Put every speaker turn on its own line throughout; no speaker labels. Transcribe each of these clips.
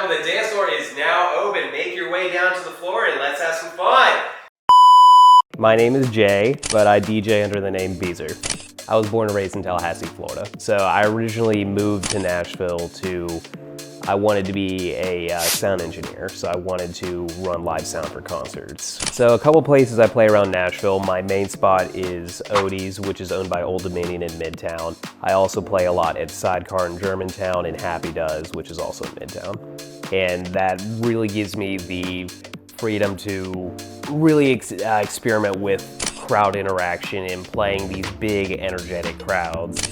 gentlemen, the dance floor is now open. Make your way down to the floor and let's have some fun. My name is Jay, but I DJ under the name Beezer. I was born and raised in Tallahassee, Florida. So I originally moved to Nashville I wanted to be a sound engineer, so I wanted to run live sound for concerts. So a couple places I play around Nashville. My main spot is Odie's, which is owned by Old Dominion in Midtown. I also play a lot at Sidecar in Germantown and Happy Does, which is also in Midtown. And that really gives me the freedom to really experiment with crowd interaction and playing these big, energetic crowds.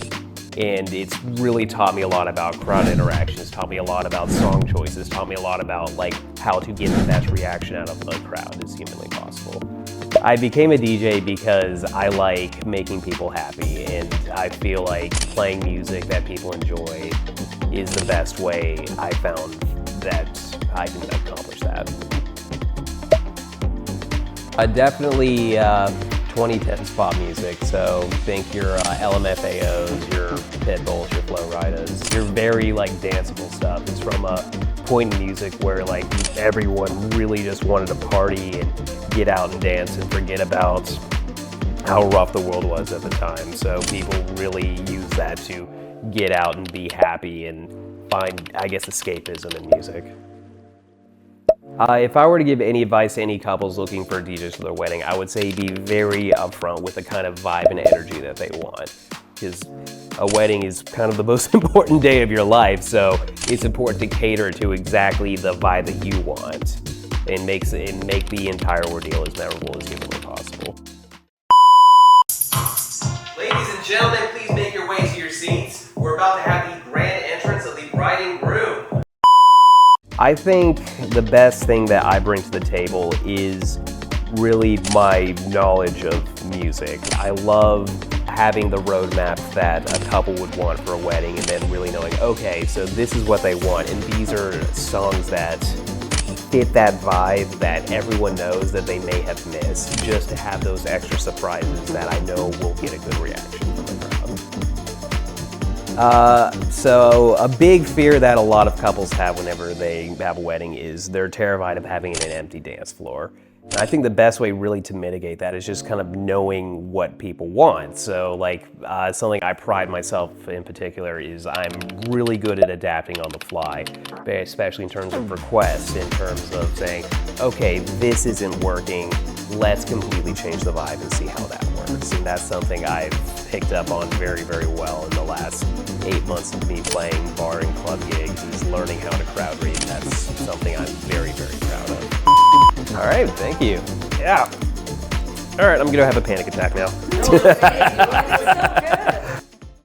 And it's really taught me a lot about crowd interactions, taught me a lot about song choices, taught me a lot about how to get the best reaction out of a crowd as humanly possible. I became a DJ because I like making people happy, and I feel like playing music that people enjoy is the best way I found that I can accomplish that. Definitely 2010s pop music, so think your LMFAOs, your Pitbulls, your Flo Ridas, your very danceable stuff. It's from a point in music where everyone really just wanted to party and get out and dance and forget about how rough the world was at the time. So people really use that to get out and be happy and find, I guess, escapism in music. If I were to give any advice to any couples looking for DJs for their wedding, I would say be very upfront with the kind of vibe and energy that they want. Because a wedding is kind of the most important day of your life, so it's important to cater to exactly the vibe that you want and make the entire ordeal as memorable as humanly possible. Ladies and gentlemen, please make your way to your seats. We're about to have the grand entrance of the bride and groom. I think the best thing that I bring to the table is really my knowledge of music. I love having the roadmap that a couple would want for a wedding and then really knowing, okay, so this is what they want, and these are songs that fit that vibe that everyone knows that they may have missed, just to have those extra surprises that I know will get a good reaction from the crowd. So a big fear that a lot of couples have whenever they have a wedding is they're terrified of having an empty dance floor. And I think the best way really to mitigate that is just kind of knowing what people want. So something I pride myself in particular is I'm really good at adapting on the fly, especially in terms of requests, in terms of saying, okay, this isn't working, let's completely change the vibe and see how that works. And that's something I've picked up on very, very well in the last 8 months of me playing bar and club gigs, is learning how to crowd read. That's something I'm very, very proud of. All right, thank you. Yeah. All right, I'm gonna have a panic attack now.
No, you look so good.